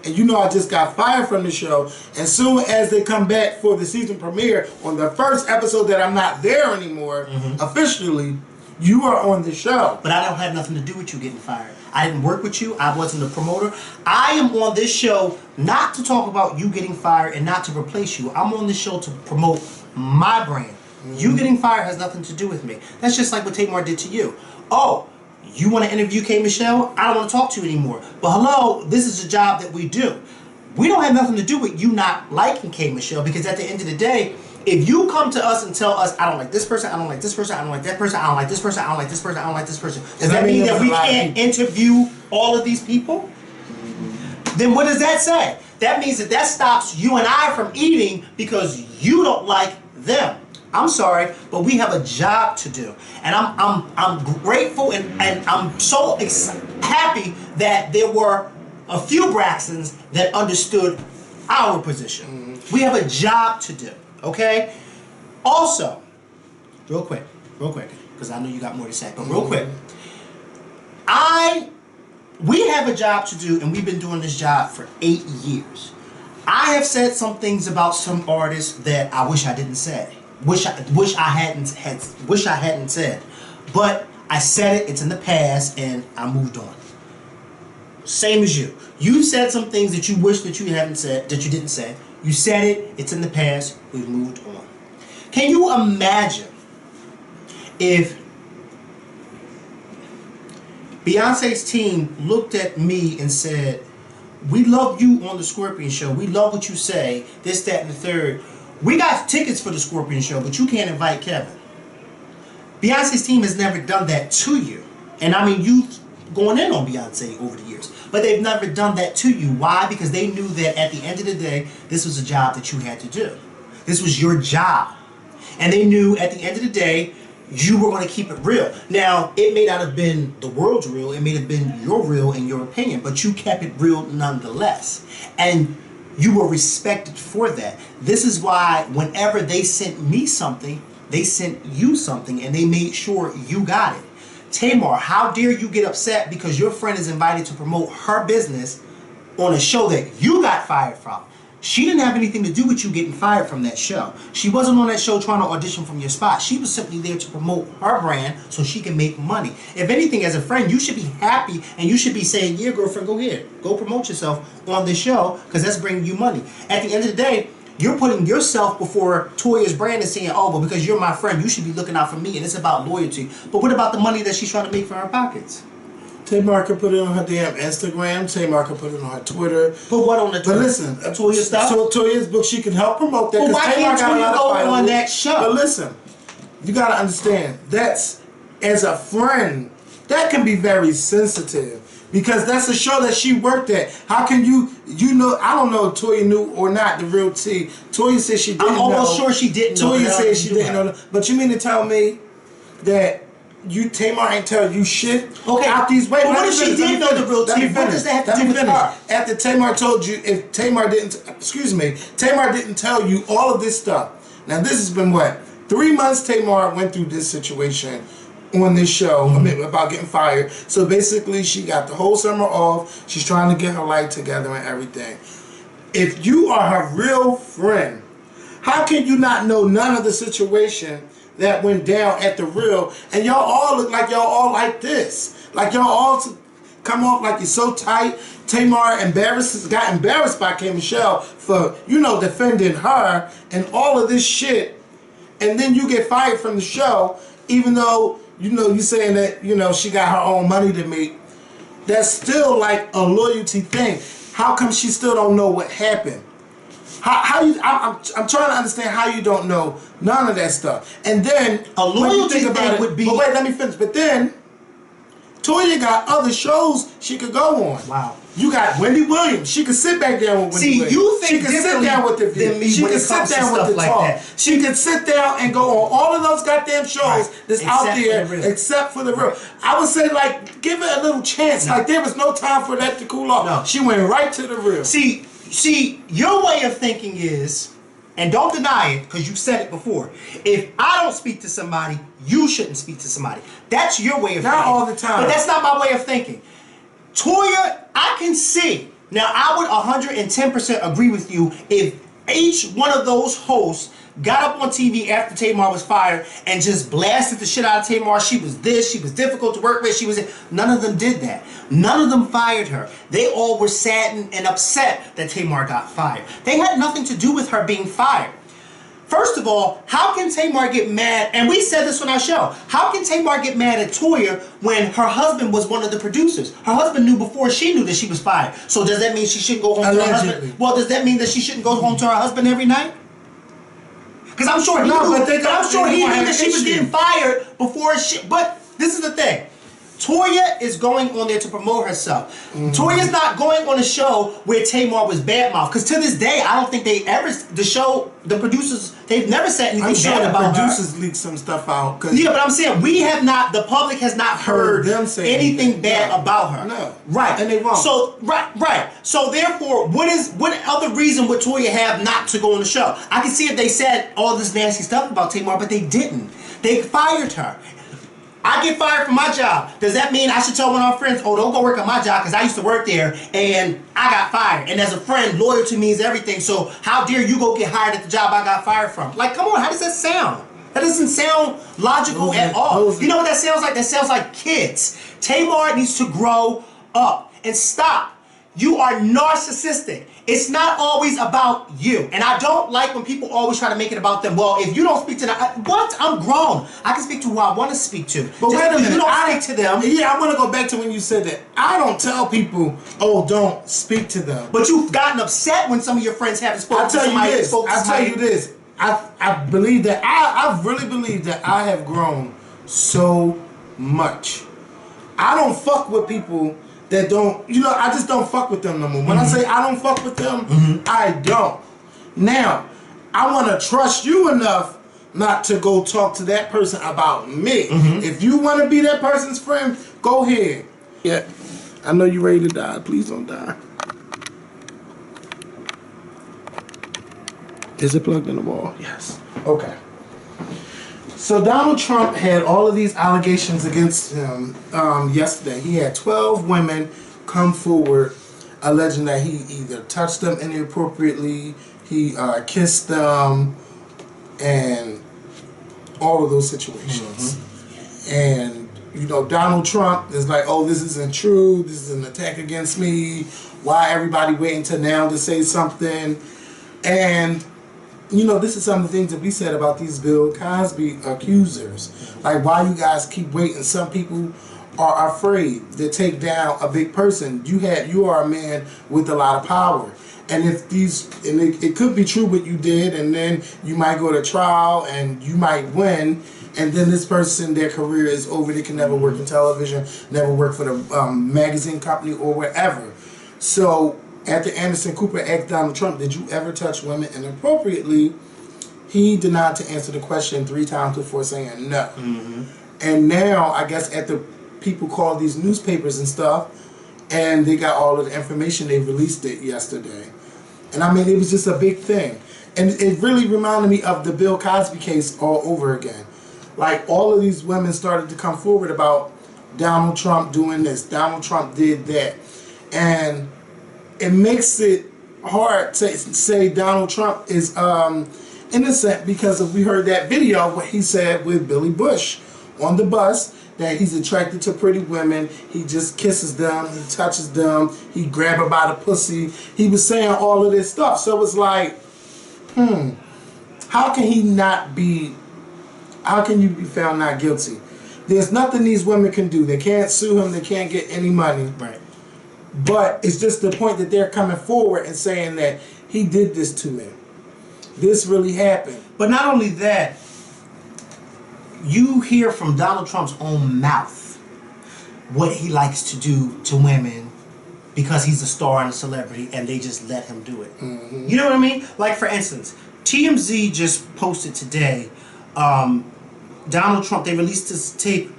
and you know I just got fired from the show, as soon as they come back for the season premiere, on the first episode that I'm not there anymore, officially, you are on the show. But I don't have nothing to do with you getting fired. I didn't work with you. I wasn't a promoter. I am on this show not to talk about you getting fired and not to replace you. I'm on this show to promote my brand. You getting fired has nothing to do with me. That's just like what Tamar did to you. Oh, you want to interview K. Michelle? I don't want to talk to you anymore. But hello, this is a job that we do. We don't have nothing to do with you not liking K. Michelle, because at the end of the day, if you come to us and tell us, I don't like this person, I don't like this person, I don't like that person, I don't like this person, I don't like this person, I don't like this person, does that mean that we can't interview all of these people? Then what does that say? That means that stops you and I from eating because you don't like them. I'm sorry, but we have a job to do, and I'm grateful and I'm so happy that there were a few Braxtons that understood our position. We have a job to do, okay? Also, real quick, because I know you got more to say, but real quick, we have a job to do, and we've been doing this job for 8 years. I have said some things about some artists that I wish I didn't say. Wish I hadn't said, but I said it. It's in the past, and I moved on. Same as you. You said some things that you wish that you hadn't said, that you didn't say. You said it. It's in the past. We've moved on. Can you imagine if Beyonce's team looked at me and said, "We love you on the Scorpion Show. We love what you say. This, that, and the third. We got tickets for the Scorpion Show, but you can't invite Kevin." Beyonce's team has never done that to you. And I mean, you going in on Beyonce over the years. But they've never done that to you. Why? Because they knew that at the end of the day, this was a job that you had to do. This was your job. And they knew at the end of the day, you were going to keep it real. Now, it may not have been the world's real. It may have been your real in your opinion. But you kept it real nonetheless. And you were respected for that. This is why whenever they sent me something, they sent you something, and they made sure you got it. Tamar, how dare you get upset because your friend is invited to promote her business on a show that you got fired from? She didn't have anything to do with you getting fired from that show. She wasn't on that show trying to audition from your spot. She was simply there to promote her brand so she can make money. If anything, as a friend, you should be happy and you should be saying, "Yeah, girlfriend, go ahead. Go promote yourself on this show because that's bringing you money." At the end of the day, you're putting yourself before Toya's brand and saying, "Oh, but because you're my friend, you should be looking out for me," and it's about loyalty. But what about the money that she's trying to make from her pockets? Tamar could put it on her damn Instagram. Tamar could put it on her Twitter. Put what on the Twitter? But listen, Toya stuff? So Toya's book, she can help promote that. Well, why can't Toya go on that show? But listen, you got to understand, that's, as a friend, that can be very sensitive. Because that's a show that she worked at. How can you know, I don't know if Toya knew or not the real tea. Toya said she didn't know. I'm almost sure she didn't know. Toya said she didn't know. But you mean to tell me that Tamar ain't tell you shit? Okay. Out these ways. But what if she did know the real tea? What does that have to do with her? After Tamar told you, if Tamar didn't, Tamar didn't tell you all of this stuff. Now this has been what? 3 months Tamar went through this situation on this show, about getting fired. So basically she got the whole summer off. She's trying to get her life together and everything. If you are her real friend, how can you not know none of the situation that went down at the real? And y'all all look like y'all all like this. Like y'all all come off like you're so tight. Tamar got embarrassed by K. Michelle for, defending her and all of this shit. And then you get fired from the show, even though you saying that, she got her own money to make. That's still like a loyalty thing. How come she still don't know what happened? I'm trying to understand how you don't know none of that stuff. And then a loyalty thing would be. But wait, let me finish. But then Toya got other shows she could go on. Wow. You got Wendy Williams. She could sit back down with Wendy Williams. You think she could sit down with the than me She when could it comes sit to down with stuff the like talk. that. She could sit down and go on all of those goddamn shows that's out there, except for the real. I would say, like, give it a little chance. Like, there was no time for that to cool off. No. She went right to the real. See, your way of thinking is, and don't deny it, because you've said it before, if I don't speak to somebody, you shouldn't speak to somebody. That's your way of thinking. Not all the time. But that's not my way of thinking. Toya, I can see. Now, I would 110% agree with you if each one of those hosts got up on TV after Tamar was fired and just blasted the shit out of Tamar. She was this, she was difficult to work with, she was... None of them did that. None of them fired her. They all were saddened and upset that Tamar got fired. They had nothing to do with her being fired. First of all, how can Tamar get mad? And we said this on our show. How can Tamar get mad at Toya when her husband was one of the producers? Her husband knew before she knew that she was fired. So does that mean she shouldn't go home to her husband? Well, does that mean that she shouldn't go home to her husband every night? Because I'm sure he knew. I'm sure he knew that she was getting fired before she. But this is the thing. Toya is going on there to promote herself. Toya's not going on a show where Tamar was badmouth. Because to this day, I don't think they ever, the producers, they've never said anything bad about her. Producers leaked some stuff out. Yeah, but I'm saying we have not, the public has not heard them say anything bad about her. No. Right. And they won't. So, right. So therefore, what other reason would Toya have not to go on the show? I can see if they said all this nasty stuff about Tamar, but they didn't. They fired her. I get fired from my job. Does that mean I should tell one of our friends, oh, don't go work at my job because I used to work there and I got fired. And as a friend, loyalty means everything. So how dare you go get hired at the job I got fired from? Like, come on, how does that sound? That doesn't sound logical at all. You know what that sounds like? That sounds like kids. Tamar needs to grow up and stop. You are narcissistic. It's not always about you. And I don't like when people always try to make it about them. Well, if you don't speak to them, what? I'm grown. I can speak to who I want to speak to. But wait a minute. You don't speak to them. Yeah, I want to go back to when you said that. I don't tell people, oh, don't speak to them. But you've gotten upset when some of your friends haven't spoken to somebody. I'll tell you this. I believe that, I really believe that I have grown so much. I don't fuck with people that don't, I just don't fuck with them no more. When I say I don't fuck with them, I don't. Now, I want to trust you enough not to go talk to that person about me. If you want to be that person's friend, go ahead. Yeah, I know you're ready to die. Please don't die. Is it plugged in the wall? Yes. Okay. So Donald Trump had all of these allegations against him yesterday. He had 12 women come forward alleging that he either touched them inappropriately, he kissed them, and all of those situations. And, Donald Trump is like, oh, this isn't true, this is an attack against me, why everybody waiting till now to say something? And this is some of the things that we said about these Bill Cosby accusers. Like, why you guys keep waiting? Some people are afraid to take down a big person. You are a man with a lot of power. And if it could be true what you did, and then you might go to trial and you might win, and then this person, their career is over. They can never work in television, never work for the magazine company or whatever. So after Anderson Cooper asked Donald Trump, did you ever touch women inappropriately? He denied to answer the question 3 times before saying no. And now, I guess after people called these newspapers and stuff, and they got all of the information, they released it yesterday. And I mean, it was just a big thing. And it really reminded me of the Bill Cosby case all over again. Like, all of these women started to come forward about Donald Trump doing this, Donald Trump did that. And it makes it hard to say Donald Trump is innocent, because we heard that video what he said with Billy Bush on the bus, that he's attracted to pretty women, he just kisses them, he touches them, he grab her by the pussy. He was saying all of this stuff. So it's like, how can you be found not guilty? There's nothing these women can do. They can't sue him, they can't get any money. Right. But it's just the point that they're coming forward and saying that he did this to me. This really happened. But not only that, you hear from Donald Trump's own mouth what he likes to do to women because he's a star and a celebrity, and they just let him do it. Mm-hmm. You know what I mean? Like, for instance, TMZ just posted today, Donald Trump, they released this tape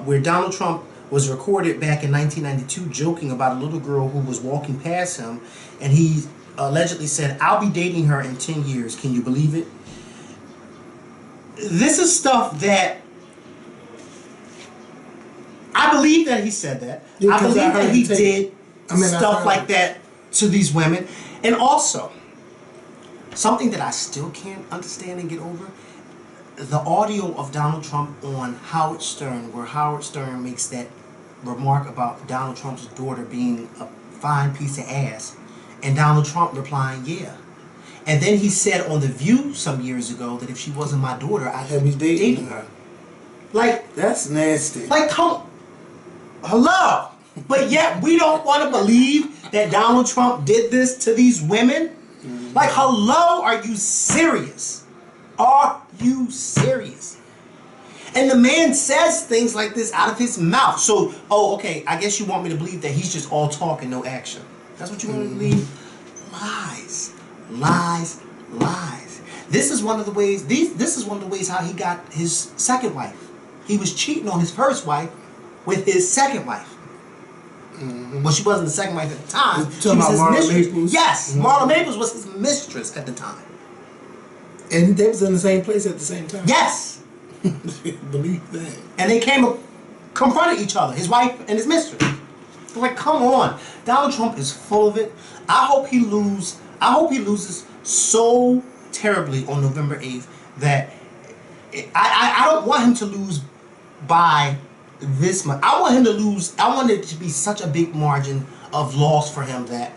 where Donald Trump was recorded back in 1992 joking about a little girl who was walking past him, and he allegedly said, "I'll be dating her in 10 years. Can you believe it?" This is stuff that I believe that he said that. Yeah, I believe that he did I've stuff heard like that to these women. And also, something that I still can't understand and get over, the audio of Donald Trump on Howard Stern, where Howard Stern makes that remark about Donald Trump's daughter being a fine piece of ass, and Donald Trump replying, yeah. And then he said on The View some years ago that if she wasn't my daughter, I'd be dating her. Like, that's nasty. Like, come, hello. But yet we don't want to believe that Donald Trump did this to these women. Mm-hmm. Like, hello, are you serious? Are you serious? And the man says things like this out of his mouth. So, oh, okay, I guess you want me to believe that he's just all talk and no action. That's what you want me to believe? Lies. Lies. Lies. This is one of the ways, this is one of the ways how he got his second wife. He was cheating on his first wife with his second wife. Mm-hmm. Well, she wasn't the second wife at the time. She was his mistress. Maples? Yes, mm-hmm. Marla Maples was his mistress at the time. And they was in the same place at the same time? Yes. Believe that. And they confronted each other, his wife and his mistress. Like, come on. Donald Trump is full of it. I hope he loses so terribly on November 8th that I don't want him to lose by this much. I want him to lose. I want it to be such a big margin of loss for him that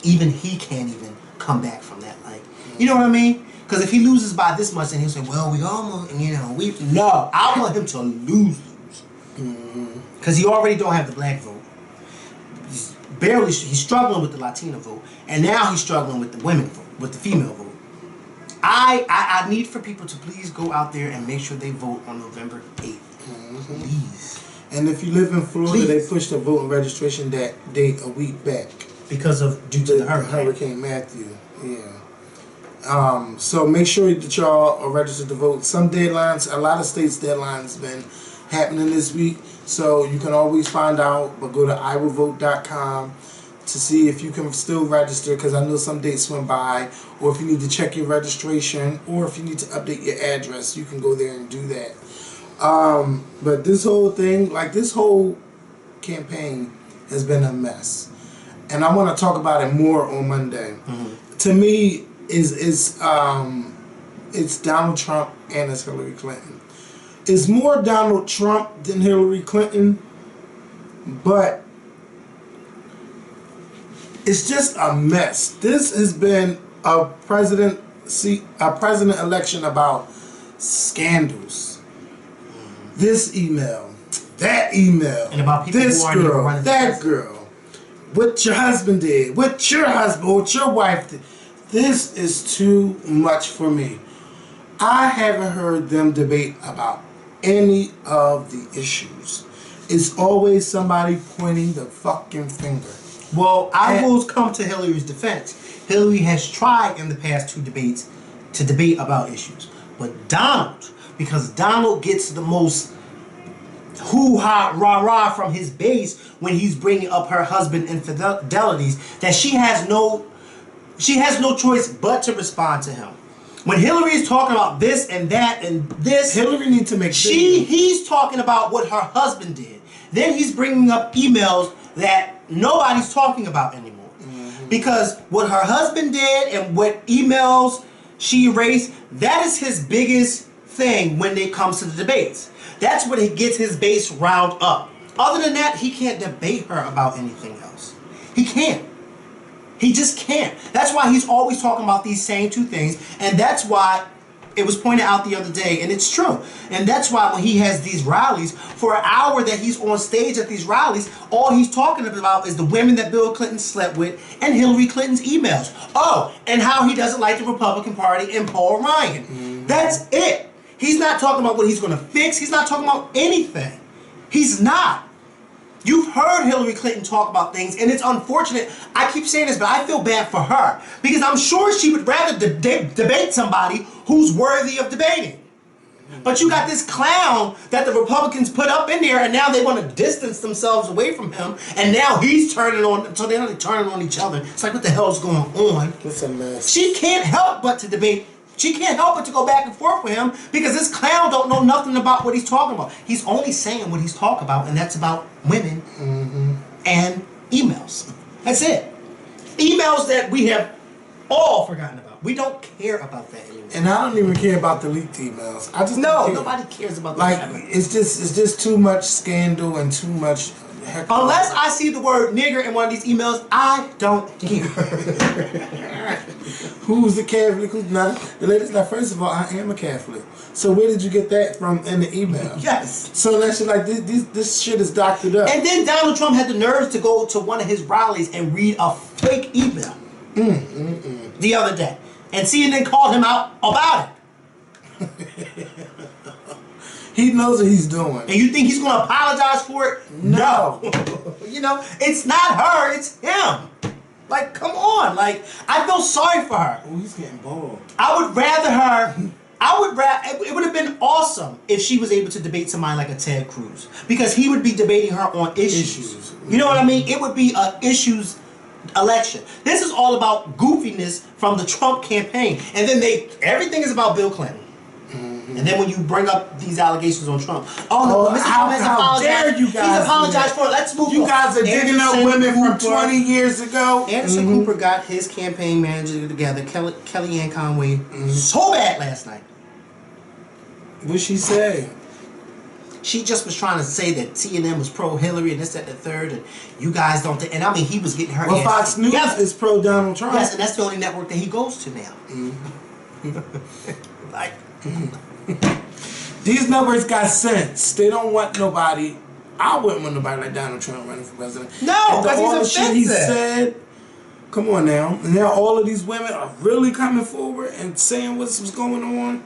even he can't even come back from that. Like, you know what I mean? Because if he loses by this much, then he'll say, well, we almost, no. I want him to lose. Because he already don't have the black vote. He's struggling with the Latino vote. And now he's struggling with the women vote, with the female vote. I need for people to please go out there and make sure they vote on November 8th. Please. And if you live in Florida, they pushed the voting registration date a week back. Due to the Hurricane Matthew. Yeah. So make sure that y'all are registered to vote. Some deadlines, a lot of states' deadlines been happening this week. So you can always find out, but go to iwillvote.com to see if you can still register, because I know some dates went by, or if you need to check your registration, or if you need to update your address, you can go there and do that. But this whole thing, like this whole campaign has been a mess. And I want to talk about it more on Monday. Mm-hmm. To me, it's Donald Trump and it's Hillary Clinton. It's more Donald Trump than Hillary Clinton, but it's just a mess. This has been a president election about scandals. This email, that email, and about people this girl, that girl, what your husband did, what your wife did. This is too much for me. I haven't heard them debate about any of the issues. It's always somebody pointing the fucking finger. Well, I will come to Hillary's defense. Hillary has tried in the past 2 debates to debate about issues. But Donald, because Donald gets the most hoo-ha, rah-rah from his base when he's bringing up her husband infidelities, that she has no choice but to respond to him. When Hillary is talking about this and that and this, Hillary needs to make he's talking about what her husband did. Then he's bringing up emails that nobody's talking about anymore. Mm-hmm. Because what her husband did and what emails she erased, that is his biggest thing when it comes to the debates. That's what he gets his base riled up. Other than that, he can't debate her about anything else. He can't. He just can't. That's why he's always talking about these same 2 things. And that's why it was pointed out the other day, and it's true. And that's why when he has these rallies, for an hour that he's on stage at these rallies, all he's talking about is the women that Bill Clinton slept with and Hillary Clinton's emails. Oh, and how he doesn't like the Republican Party and Paul Ryan. Mm-hmm. That's it. He's not talking about what he's going to fix. He's not talking about anything. He's not. You've heard Hillary Clinton talk about things, and it's unfortunate. I keep saying this, but I feel bad for her because I'm sure she would rather debate somebody who's worthy of debating. But you got this clown that the Republicans put up in there, and now they want to distance themselves away from him, and now he's turning on, so they're turning on each other. It's like, what the hell's going on? It's a mess. She can't help but to debate. She can't help but to go back and forth with him because this clown don't know nothing about what he's talking about. He's only saying what he's talking about, and that's about women and emails. That's it. Emails that we have all forgotten about. We don't care about that anymore. And I don't even care about the leaked emails. I just don't care. Nobody cares about Like, that. it's just too much scandal and too much. Unless I see the word nigger in one of these emails, I don't care. Who's the Catholic? Who's not? The lady's like, first of all, I am a Catholic. So where did you get that from in the email? Yes. So that's just like this shit is doctored up. And then Donald Trump had the nerve to go to one of his rallies and read a fake email the other day. And CNN called him out about it. He knows what he's doing. And you think he's going to apologize for it? No. You know, it's not her, it's him. Like, come on. Like, I feel sorry for her. Oh, he's getting bored. It would have been awesome if she was able to debate somebody like a Ted Cruz. Because he would be debating her on issues. You know what I mean? It would be a issues election. This is all about goofiness from the Trump campaign. And then everything is about Bill Clinton. And then when you bring up these allegations on Trump, Mr. Trump has apologized. Dare you guys? He's apologized for it. Let's move on. You guys are digging up women from 20 years ago. Anderson Cooper got his campaign manager together, Kellyanne Conway, so bad last night. What'd she say? She just was trying to say that CNN was pro-Hillary and this, that, and the third, and you guys don't think. And I mean, he was getting her Well, ass Fox News is pro-Donald Trump. Yes, and that's the only network that he goes to now. Like... These networks got sense. They don't want nobody. I wouldn't want nobody like Donald Trump running for president. No, because all the he's shit he offensive. said. Come on now. And now all of these women are really coming forward and saying what's going on.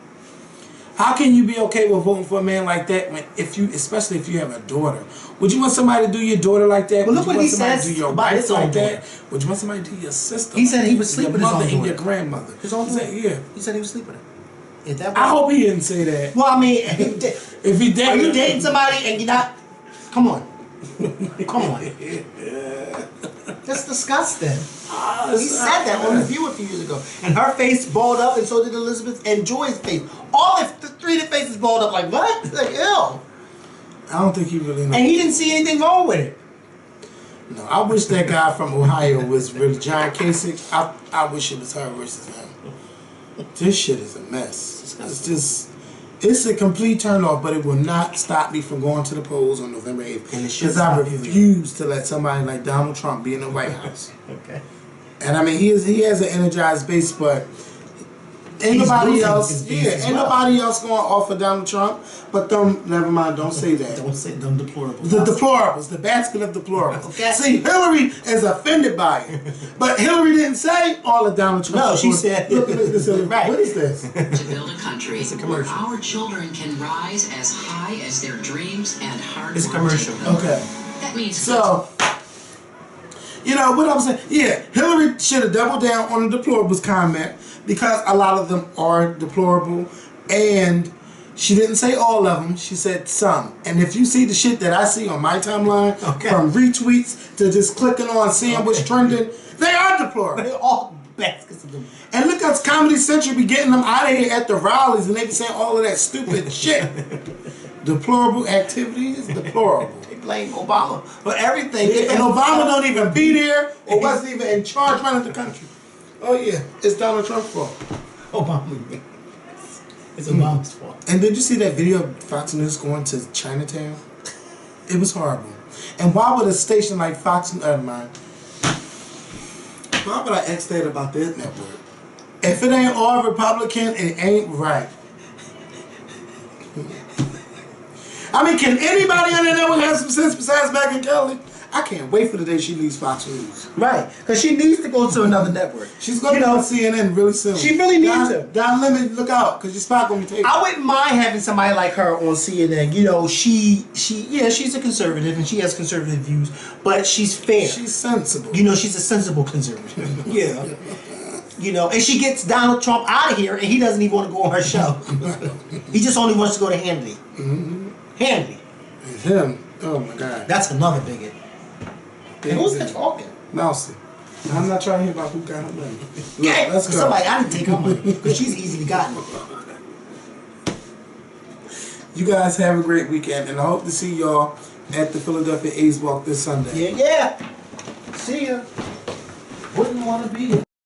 How can you be okay with voting for a man like that when, especially if you have a daughter? Would you want somebody to do your daughter like that? Well, would look you what want he somebody says to do your about wife his own like daughter. that? Would you want somebody to do your sister? He said he would sleep your with his mother own and daughter. your grandmother. His own daughter? Yeah. He said he was sleeping with her. Is that I hope he didn't say that. Well, I mean, If he did, are you dating somebody and you're not? Come on. Come on. That's disgusting. He said that on The View a few years ago. And her face balled up, and so did Elizabeth and Joy's face. All the three of their faces balled up like, what? Like, ew. I don't think he really knows. And he didn't see anything wrong with it. No, I wish that guy from Ohio was really John Kasich. I wish it was her versus him. This shit is a mess. It's a complete turn off, but it will not stop me from going to the polls on November 8th. Because I refuse to let somebody like Donald Trump be in the White House. Okay. And I mean, he has an energized base, but ain't nobody else going to offer Donald Trump. But never mind, don't say that. Don't say them deplorables. The deplorables, the basket of deplorables. Okay. See, Hillary is offended by it. But Hillary didn't say all of Donald Trump. No, she said, look at this. right. What is this? To build a country It's a where commercial. our children can rise as high as their dreams and hard It's a work commercial. take them. Okay. That means So, you know what I'm saying? Yeah, Hillary should have doubled down on the deplorables comment because a lot of them are deplorable, and she didn't say all of them. She said some. And if you see the shit that I see on my timeline, from retweets to just clicking on seeing what's trending, they are deplorable. They're all baskets of them. And look at Comedy Central be getting them out of here at the rallies, and they be saying all of that stupid shit. Deplorable activities, deplorable. They blame Obama for everything. And Obama don't even be there or wasn't even in charge running the country. Oh yeah, it's Donald Trump's fault. Obama. It's Obama's fault. And did you see that video of Fox News going to Chinatown? It was horrible. And why would a station like Fox mine? Why would I ask that about this network? If it ain't all Republican, it ain't right. I mean, can anybody on the network have some sense besides Megyn Kelly? I can't wait for the day she leaves Fox News. Right, because she needs to go to another network. She's going to be on CNN really soon. She really needs to. Don Lemon, look out, because your spot going to be taken. I wouldn't mind having somebody like her on CNN. You know, she's a conservative and she has conservative views, but she's fair. She's sensible. You know, she's a sensible conservative. Yeah. You know, and she gets Donald Trump out of here, and he doesn't even want to go on her show. He just only wants to go to Hannity. Mm-hmm. Hannity. It's him. Oh my God. That's another bigot. And who's that talking? Mousy. I'm not trying to hear about who got her money. Look, Yeah, let's go. somebody, I didn't take her money because she's easily gotten. You guys have a great weekend, and I hope to see y'all at the Philadelphia A's Walk this Sunday. Yeah. See ya. Wouldn't want to be here.